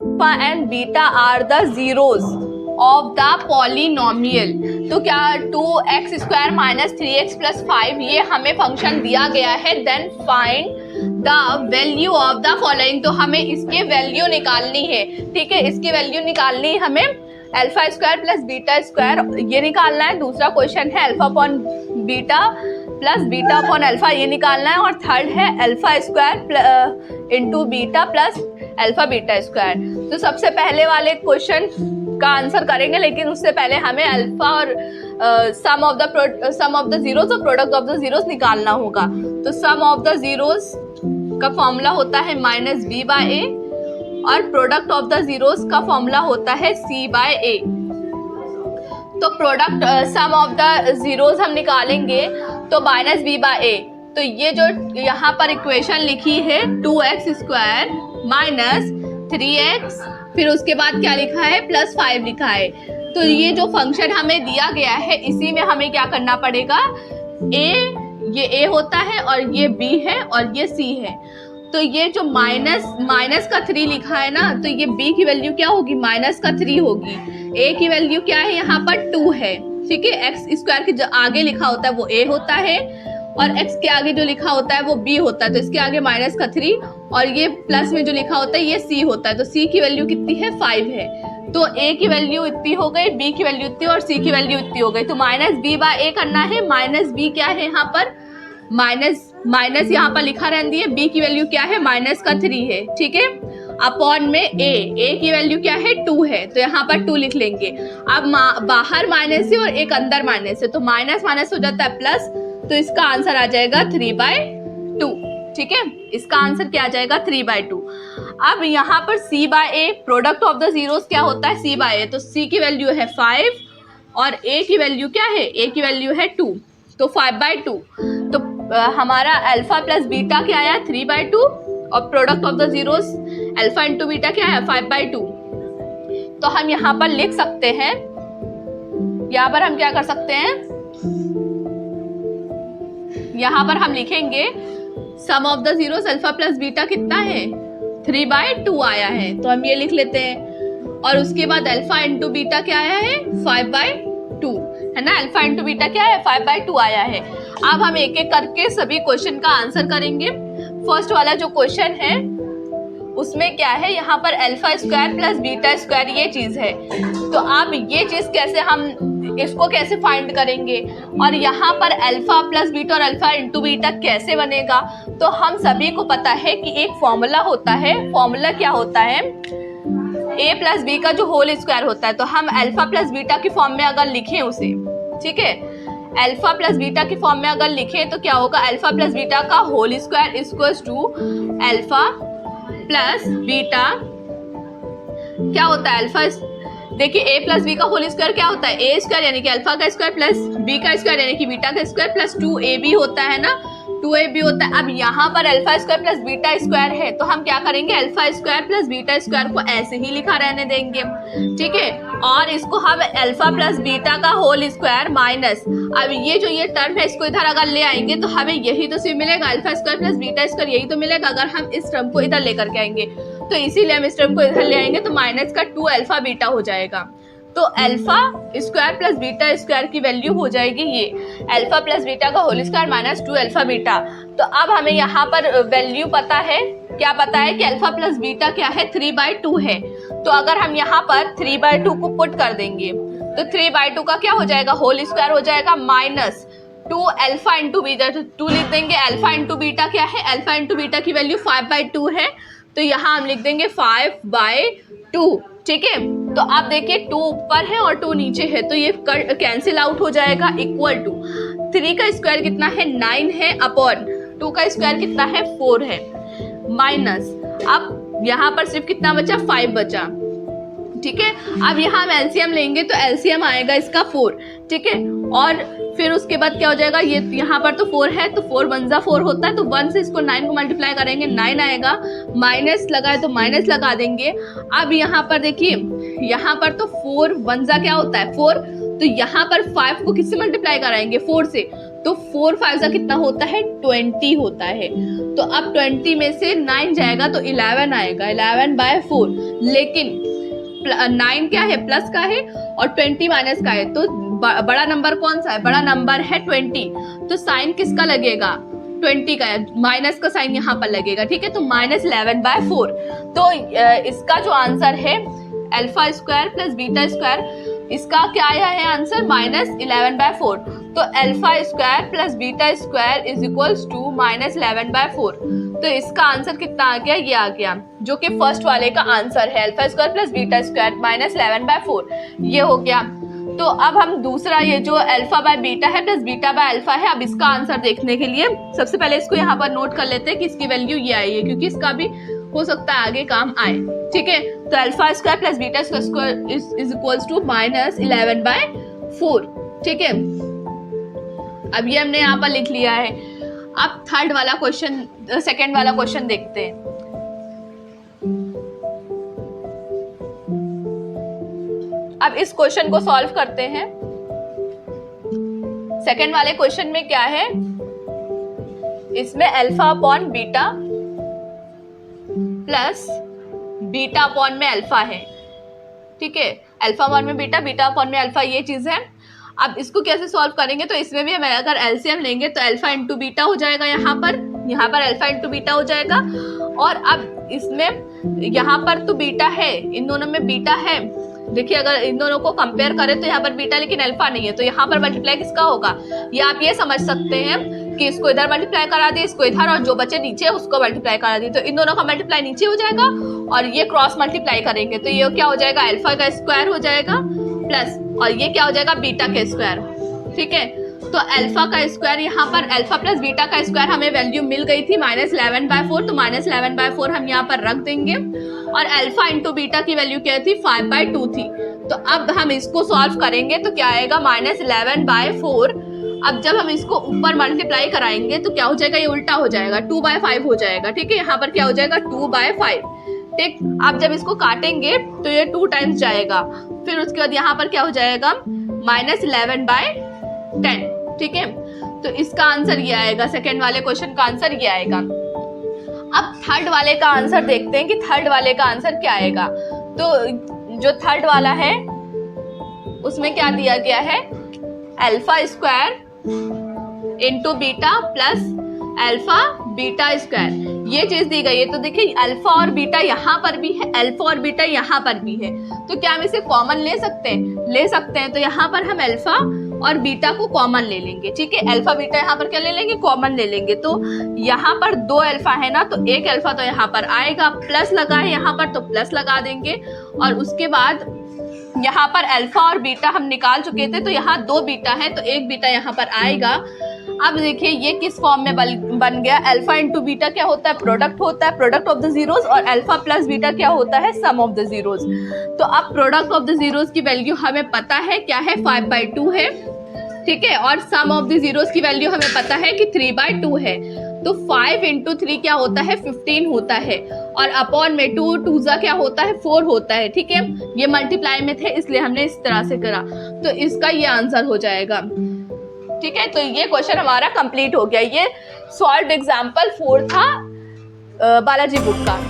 Alpha and beta are the zeros of the polynomial. तो क्या 2x² minus 3x plus 5 ये हमें function दिया गया है। Then find the value of the following. तो हमें इसकी वैल्यू निकालनी है, ठीक है, इसकी वैल्यू निकालनी है हमें। Alpha square plus beta square ये निकालना है। दूसरा क्वेश्चन है alpha upon beta plus beta upon alpha ये निकालना है। और थर्ड है alpha square into beta plus alpha beta square. तो सबसे पहले वाले क्वेश्चन का आंसर करेंगे, लेकिन उससे पहले हमें अल्फा और सम ऑफ द जीरोस और प्रोडक्ट ऑफ द जीरोस निकालना होगा। तो सम ऑफ द जीरोस का फॉर्मूला होता है माइनस बी बाय ए और प्रोडक्ट ऑफ द जीरोस का फॉर्मूला होता है सी बाय ए। तो product sum of the zeros हम निकालेंगे तो माइनस बी बाय ए। तो ये जो यहाँ पर इक्वेशन लिखी है 2x² माइनस 3x, फिर उसके बाद क्या लिखा है प्लस 5 लिखा है। तो ये जो फंक्शन हमें दिया गया है इसी में हमें क्या करना पड़ेगा, ये a होता है और ये b है और ये c है। तो ये जो माइनस का 3 लिखा है ना, तो ये b की वैल्यू क्या होगी, माइनस का 3 होगी। a की वैल्यू क्या है, यहाँ पर 2 है, ठीक है। x² के जो आगे लिखा होता है वो a होता है और x के आगे जो लिखा होता है वो b होता है। तो इसके आगे माइनस का 3 और ये प्लस में जो लिखा होता है ये c होता है। तो c की वैल्यू कितनी है, 5 है। तो a की वैल्यू इतनी हो गई, b की वैल्यू इतनी और c की वैल्यू इतनी हो गई। तो माइनस बी बाय ए करना है। माइनस b क्या है यहाँ पर, माइनस यहाँ पर लिखा रहती है। b की वैल्यू क्या है, माइनस का 3 है, ठीक है। अपॉन में a की वैल्यू क्या है, 2 है। तो यहाँ पर 2 लिख लेंगे। अब बाहर माइनस है और एक अंदर माइनस है, तो माइनस माइनस हो जाता है प्लस। तो इसका आंसर आ जाएगा 3/2, ठीक है। इसका आंसर क्या आ जाएगा, 3/2। अब यहाँ पर c by A, product of the zeros क्या होता है, c बाय ए। तो c की वैल्यू है 5 और a की वैल्यू क्या है, a की वैल्यू है 2, तो 5/2। तो हमारा अल्फा प्लस बीटा क्या आया, 3/2 और product of the zeros alpha into beta क्या है, 5/2। तो हम यहाँ पर लिख सकते हैं, यहाँ पर हम क्या कर सकते हैं, यहाँ पर हम लिखेंगे sum of the zeros alpha plus beta कितना है, 3/2 आया है। तो हम ये लिख लेते हैं। और उसके बाद अल्फा इंटू बीटा क्या आया है, 5/2 है ना। अल्फा इंटू बीटा क्या है, 5/2 आया है। अब हम एक एक करके सभी क्वेश्चन का आंसर करेंगे। फर्स्ट वाला जो क्वेश्चन है उसमें क्या है, यहाँ पर alpha square plus beta square ये चीज है। तो अब ये चीज कैसे हम इसको कैसे फाइंड करेंगे, और यहाँ पर अल्फा प्लस बीटा और अल्फा इंटू बीटा कैसे बनेगा। तो हम सभी को पता है कि एक फॉर्मूला होता है। फॉर्मूला क्या होता है, a प्लस बी का जो होल स्क्वायर होता है। तो हम अल्फा प्लस बीटा की फॉर्म में अगर लिखें उसे, ठीक है, अल्फा प्लस बीटा की फॉर्म में अगर लिखें तो क्या होगा, अल्फा प्लस बीटा का whole square equals to alpha plus beta क्या होता है, अल्फा, देखिए a प्लस बी का होल स्क्वायर क्या होता है, a स्क्वायर यानी कि अल्फा का स्क्वायर प्लस b का स्क्वायर यानी कि बीटा का स्क्वायर प्लस 2ab होता है ना, 2ab होता है। अब यहाँ पर alpha square plus beta square है, तो हम क्या करेंगे, alpha square plus beta square को ऐसे ही लिखा रहने देंगे, ठीक है। और इसको हम अल्फा प्लस बीटा का होल स्क्वायर माइनस, अब ये टर्म है इसको इधर अगर ले आएंगे तो हमें यही तो सिर्फ मिलेगा, alpha square plus beta square यही तो मिलेगा अगर हम इस टर्म को इधर लेकर के आएंगे। तो इसीलिए हम इस टर्म को इधर ले आएंगे तो माइनस का 2 अल्फा बीटा हो जाएगा। तो alpha square plus beta square की वैल्यू हो जाएगी ये अल्फा प्लस बीटा का whole square minus 2 alpha beta. तो अब हमें यहाँ पर वैल्यू पता है, क्या पता है कि अल्फा प्लस बीटा क्या है, 3/2 है। तो अगर हम यहाँ पर 3/2 को पुट कर देंगे तो 3/2 का क्या हो जाएगा, होल स्क्वायर हो जाएगा माइनस 2 अल्फा इंटू बीटा, 2 लिख देंगे। अल्फा इंटू बीटा क्या है, अल्फा इंटू बीटा की वैल्यू 5/2 है, तो यहाँ हम लिख देंगे 5/2, ठीक है। तो आप देखिए 2 ऊपर है और 2 नीचे है, तो ये कैंसिल आउट हो जाएगा। इक्वल टू 3 का स्क्वायर कितना है, 9 है, अपॉन 2 का स्क्वायर कितना है, 4 है, माइनस अब यहाँ पर सिर्फ कितना बचा, 5 बचा, ठीक है। अब यहाँ हम एलसीएम लेंगे तो एलसीएम आएगा इसका 4, ठीक है। और फिर उसके बाद क्या हो जाएगा, ये यहाँ पर तो 4 है तो 4 1 जा 4 होता है, तो 1 से इसको 9 को मल्टीप्लाई करेंगे 9 आएगा, माइनस लगा है तो माइनस लगा देंगे। अब यहाँ पर देखिए, यहाँ पर तो 4 1 जा क्या होता है 4, तो यहाँ पर 5 को किससे मल्टीप्लाई कराएंगे, 4 से, तो 4 5 जा कितना होता है, 20 होता है। तो अब 20 में से 9 जाएगा तो 11 आएगा, 11/4। लेकिन 9 क्या है, प्लस का है, और 20 माइनस का है, तो बड़ा नंबर कौन सा है, बड़ा नंबर है 20, तो साइन किसका लगेगा, 20 का है, माइनस का साइन यहाँ पर लगेगा, ठीक है। तो -11/4, तो इसका जो आंसर है alpha square plus beta square, इसका क्या आया है आंसर, -11/4। तो alpha square plus beta square is equals to -11/4। तो इसका आंसर कितना आ गया, ये आ गया, जो कि फर्स्ट वाले का आंसर है, alpha square plus beta square -11/4, ये हो गया। तो अब हम दूसरा, ये जो अल्फा बाय बीटा है प्लस बीटा बाय अल्फा है, अब इसका आंसर देखने के लिए सबसे पहले इसको यहाँ पर नोट कर लेते हैं कि इसकी वैल्यू ये आई है, क्योंकि इसका भी हो सकता है आगे काम आए, ठीक है। तो alpha square plus beta square is equals to -11/4, ठीक है। अब ये हमने यहाँ पर लिख लिया है। अब थर्ड वाला क्वेश्चन, सेकंड वाला क्वेश्चन देखते हैं। अब इस क्वेश्चन को सॉल्व करते हैं। सेकंड वाले क्वेश्चन में क्या है, इसमें alpha upon beta plus beta upon में अल्फा है, ठीक है। अल्फा अपॉन में बीटा, बीटा अपॉन में अल्फा, ये चीज है। अब इसको कैसे सॉल्व करेंगे, तो इसमें भी हम अगर एलसीएम लेंगे तो अल्फा इंटू बीटा हो जाएगा, यहाँ पर अल्फा इंटू बीटा हो जाएगा। और अब इसमें यहाँ पर तो बीटा है, इन दोनों में बीटा है, देखिए अगर इन दोनों को कंपेयर करें तो यहाँ पर बीटा लेकिन अल्फा नहीं है, तो यहाँ पर मल्टीप्लाई किसका होगा, ये आप ये समझ सकते हैं कि इसको इधर मल्टीप्लाई करा दिए, इसको इधर, और जो बचे नीचे उसको मल्टीप्लाई करा दिए, तो इन दोनों का मल्टीप्लाई नीचे हो जाएगा, और ये क्रॉस मल्टीप्लाई करेंगे तो ये क्या हो जाएगा, अल्फा का स्क्वायर हो जाएगा प्लस, और ये क्या हो जाएगा, बीटा का स्क्वायर, ठीक है। तो अल्फा का स्क्वायर, यहाँ पर अल्फा प्लस बीटा का स्क्वायर हमें वैल्यू मिल गई थी -11/4, तो -11/4 हम यहाँ पर रख देंगे, और अल्फा इंटू बीटा की वैल्यू क्या थी, 5/2 थी। तो अब हम इसको सॉल्व करेंगे तो क्या आएगा, -11/4। अब जब हम इसको ऊपर मल्टीप्लाई कराएंगे तो क्या हो जाएगा, ये उल्टा हो जाएगा, 2/5 हो जाएगा, ठीक है। यहाँ पर क्या हो जाएगा, 2/5, ठीक। अब जब इसको काटेंगे तो ये 2 टाइम्स जाएगा, फिर उसके बाद यहाँ पर क्या हो जाएगा, -11/10, ठीक है। तो इसका आंसर ये आएगा, सेकेंड वाले क्वेश्चन का आंसर ये आएगा। अब थर्ड वाले का आंसर देखते हैं कि थर्ड वाले का आंसर क्या आएगा। तो जो थर्ड वाला है उसमें क्या दिया गया है, alpha square into beta plus alpha beta square, ये चीज दी गई है। तो देखिए अल्फा और बीटा यहाँ पर भी है, अल्फा और बीटा यहाँ पर भी है, तो क्या हम इसे कॉमन ले सकते हैं, ले सकते हैं। तो यहाँ पर हम अल्फा और बीटा को कॉमन ले लेंगे, ठीक है। अल्फा बीटा यहाँ पर क्या ले लेंगे, कॉमन ले लेंगे। तो यहाँ पर 2 अल्फा है ना, तो एक अल्फा तो यहाँ पर आएगा, प्लस लगा है यहाँ पर तो प्लस लगा देंगे, और उसके बाद यहाँ पर अल्फा और बीटा हम निकाल चुके थे, तो यहाँ 2 बीटा है तो 1 बीटा यहाँ पर आएगा। अब देखिए ये किस फॉर्म में बन गया, अल्फा इंटू बीटा क्या होता है, प्रोडक्ट होता है, प्रोडक्ट ऑफ द जीरोस, और अल्फा प्लस बीटा क्या होता है, सम ऑफ द जीरोस। तो अब प्रोडक्ट ऑफ द जीरोस की वैल्यू हमें पता है क्या है, 5/2 है, ठीक है। और सम ऑफ द जीरोस की वैल्यू हमें पता है कि 3/2 है। तो 5 इंटू 3 क्या होता है, 15 होता है, और अपॉन में 2 2 क्या होता है, 4 होता है, ठीक है। ये मल्टीप्लाई में थे इसलिए हमने इस तरह से करा, तो इसका ये आंसर हो जाएगा, ठीक है। तो ये क्वेश्चन हमारा कंप्लीट हो गया। ये सॉल्व्ड एग्जाम्पल 4 था बालाजी बुक का।